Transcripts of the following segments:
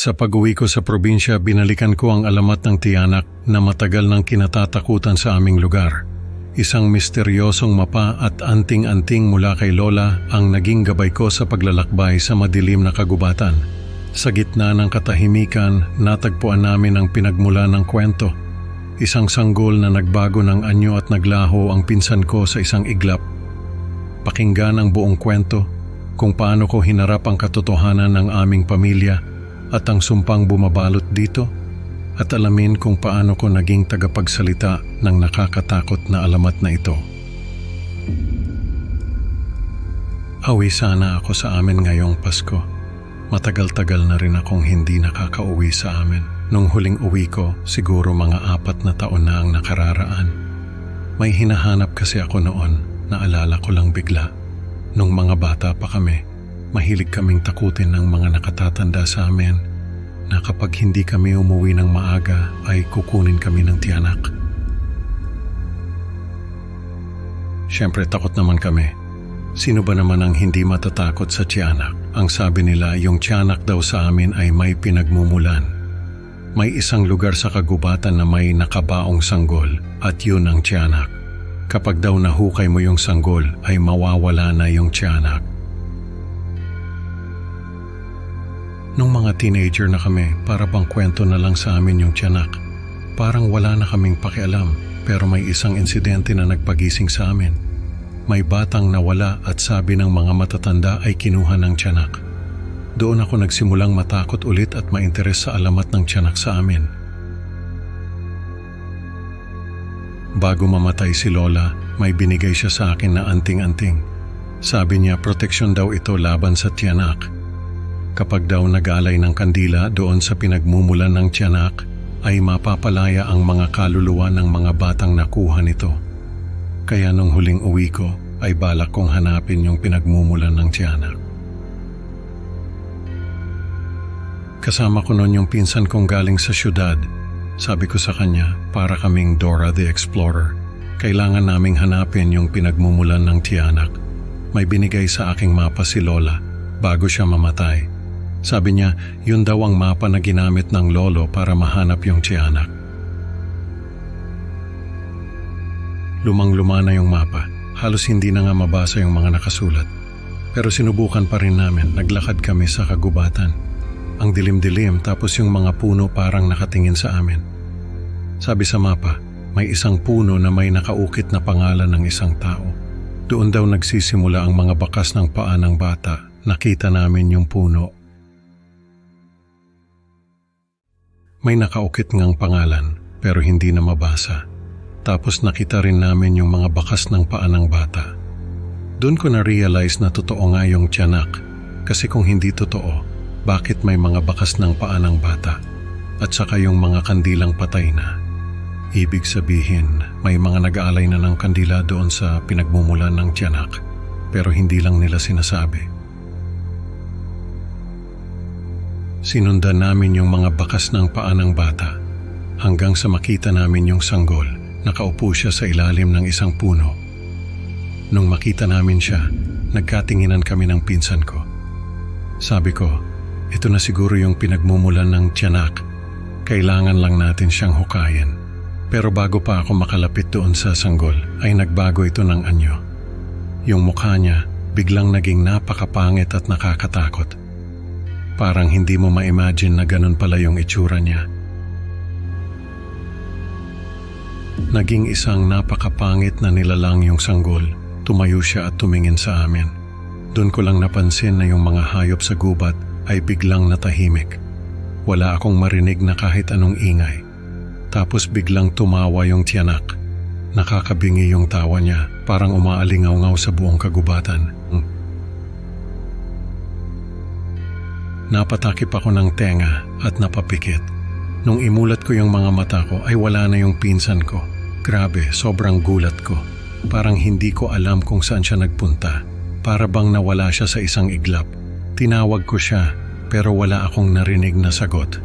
Sa pag-uwi ko sa probinsya, binalikan ko ang alamat ng tiyanak na matagal nang kinatatakutan sa aming lugar. Isang misteryosong mapa at anting-anting mula kay Lola ang naging gabay ko sa paglalakbay sa madilim na kagubatan. Sa gitna ng katahimikan, natagpuan namin ang pinagmula ng kwento. Isang sanggol na nagbago ng anyo at naglaho ang pinsan ko sa isang iglap. Pakinggan ang buong kwento kung paano ko hinarap ang katotohanan ng aming pamilya at ang sumpang bumabalot dito, at alamin kung paano ko naging tagapagsalita ng nakakatakot na alamat na ito. Awi sana ako sa amin ngayong Pasko. Matagal-tagal na rin akong hindi nakakauwi sa amin. Nung huling uwi ko, siguro mga 4 na taon na ang nakararaan. May hinahanap kasi ako noon, naalala ko lang bigla. Nung mga bata pa kami, mahilig kaming takutin ng mga nakatatanda sa amin na kapag hindi kami umuwi ng maaga ay kukunin kami ng tiyanak. Siyempre takot naman kami. Sino ba naman ang hindi matatakot sa tiyanak? Ang sabi nila, yung tiyanak daw sa amin ay may pinagmumulan. May isang lugar sa kagubatan na may nakabaong sanggol at yun ang tiyanak. Kapag daw nahukay mo yung sanggol ay mawawala na yung tiyanak. Nung mga teenager na kami, para bang kwento na lang sa amin yung tiyanak. Parang wala na kaming pakialam, pero may isang insidente na nagpagising sa amin. May batang nawala at sabi ng mga matatanda ay kinuha ng tiyanak. Doon ako nagsimulang matakot ulit at mainteres sa alamat ng tiyanak sa amin. Bago mamatay si Lola, may binigay siya sa akin na anting-anting. Sabi niya proteksyon daw ito laban sa tiyanak. Kapag daw nag-alay ng kandila doon sa pinagmumulan ng tiyanak, ay mapapalaya ang mga kaluluwa ng mga batang nakuha nito. Kaya nung huling uwi ko, ay balak kong hanapin yung pinagmumulan ng tiyanak. Kasama ko noon yung pinsan kong galing sa syudad. Sabi ko sa kanya, para kaming Dora the Explorer. Kailangan naming hanapin yung pinagmumulan ng tiyanak. May binigay sa aking mapa si Lola bago siya mamatay. Sabi niya, yun daw ang mapa na ginamit ng lolo para mahanap yung tiyanak. Lumang-luma na yung mapa. Halos hindi na nga mabasa yung mga nakasulat. Pero sinubukan pa rin namin. Naglakad kami sa kagubatan. Ang dilim-dilim tapos yung mga puno parang nakatingin sa amin. Sabi sa mapa, may isang puno na may nakaukit na pangalan ng isang tao. Doon daw nagsisimula ang mga bakas ng paa ng bata. Nakita namin yung puno. May nakaukit ngang pangalan pero hindi na mabasa. Tapos nakita rin namin yung mga bakas ng paa ng bata. Doon ko na-realize na totoo nga yung tiyanak. Kasi kung hindi totoo, bakit may mga bakas ng paa ng bata? At saka yung mga kandilang patay na. Ibig sabihin, may mga nag-aalay na ng kandila doon sa pinagmumulan ng tiyanak. Pero hindi lang nila sinasabi. Sinundan namin yung mga bakas ng paa ng bata hanggang sa makita namin yung sanggol. Nakaupo siya sa ilalim ng isang puno. Nung makita namin siya, nagkatinginan kami ng pinsan ko. Sabi ko, ito na siguro yung pinagmumulan ng tiyanak. Kailangan lang natin siyang hukayin. Pero bago pa ako makalapit doon sa sanggol, ay nagbago ito ng anyo. Yung mukha niya, biglang naging napakapangit at nakakatakot. Parang hindi mo ma-imagine na ganun pala yung itsura niya. Naging isang napakapangit na nilalang yung sanggol. Tumayo siya at tumingin sa amin. Doon ko lang napansin na yung mga hayop sa gubat ay biglang natahimik. Wala akong marinig na kahit anong ingay. Tapos biglang tumawa yung tiyanak. Nakakabingi yung tawa niya, parang umaalingaw-ngaw sa buong kagubatan. Napatakip ako ng tenga at napapikit. Nung imulat ko yung mga mata ko ay wala na yung pinsan ko. Grabe, sobrang gulat ko. Parang hindi ko alam kung saan siya nagpunta. Para bang nawala siya sa isang iglap. Tinawag ko siya pero wala akong narinig na sagot.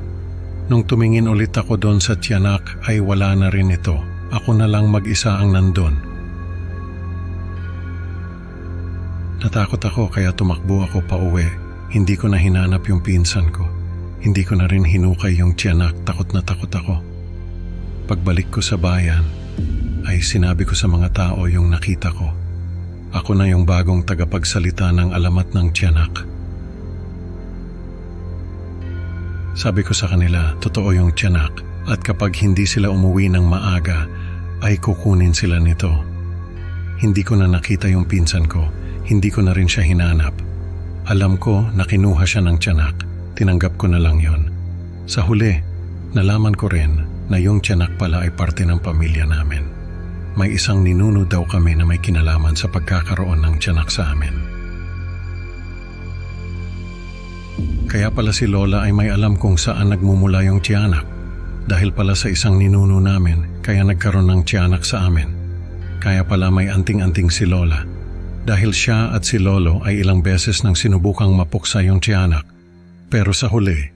Nung tumingin ulit ako doon sa tiyanak ay wala na rin ito. Ako na lang mag-isa ang nandun. Natakot ako kaya tumakbo ako pa uwi. Hindi ko na hinanap yung pinsan ko. Hindi ko na rin hinukay yung tiyanak, takot na takot ako. Pagbalik ko sa bayan, ay sinabi ko sa mga tao yung nakita ko. Ako na yung bagong tagapagsalita ng alamat ng tiyanak. Sabi ko sa kanila, totoo yung tiyanak at kapag hindi sila umuwi ng maaga, ay kukunin sila nito. Hindi ko na nakita yung pinsan ko, hindi ko na rin siya hinanap. Alam ko na kinuha siya ng tiyanak, tinanggap ko na lang yon. Sa huli, nalaman ko rin na yung tiyanak pala ay parte ng pamilya namin. May isang ninuno daw kami na may kinalaman sa pagkakaroon ng tiyanak sa amin. Kaya pala si Lola ay may alam kung saan nagmumula yung tiyanak. Dahil pala sa isang ninuno namin, kaya nagkaroon ng tiyanak sa amin. Kaya pala may anting-anting si Lola. Dahil siya at si Lolo ay ilang beses nang sinubukang mapuksa yung tiyanak. Pero sa huli,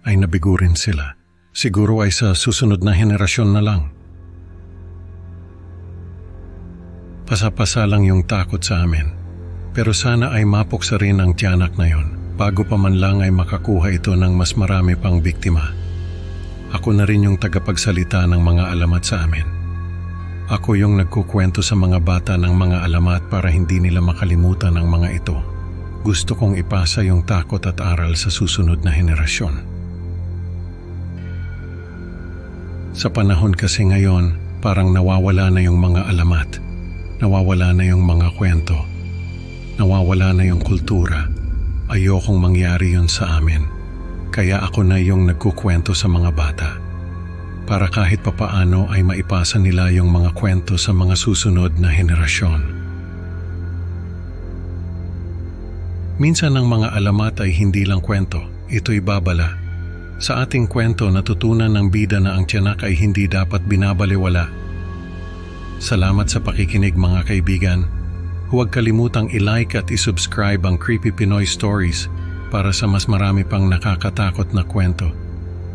ay nabigo rin sila. Siguro ay sa susunod na henerasyon na lang. Pasa-pasa lang yung takot sa amin. Pero sana ay mapuksa rin ang tiyanak na yon. Bago pa man lang ay makakuha ito ng mas marami pang biktima. Ako na rin yung tagapagsalita ng mga alamat sa amin. Ako yung nagkukwento sa mga bata ng mga alamat para hindi nila makalimutan ang mga ito. Gusto kong ipasa yung takot at aral sa susunod na henerasyon. Sa panahon kasi ngayon, parang nawawala na yung mga alamat. Nawawala na yung mga kwento. Nawawala na yung kultura. Ayokong mangyari yun sa amin. Kaya ako na yung nagkukwento sa mga bata. Para kahit papaano ay maipasa nila yung mga kwento sa mga susunod na henerasyon. Minsan ang mga alamat ay hindi lang kwento, ito'y babala. Sa ating kwento natutunan ng bida na ang tiyanak ay hindi dapat binabaliwala. Salamat sa pakikinig mga kaibigan. Huwag kalimutang i-like at i-subscribe ang Creepy Pinoy Stories para sa mas marami pang nakakatakot na kwento.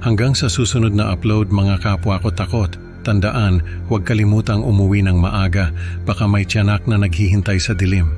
Hanggang sa susunod na upload mga kapwa ko takot, tandaan huwag kalimutang umuwi ng maaga, baka may tiyanak na naghihintay sa dilim.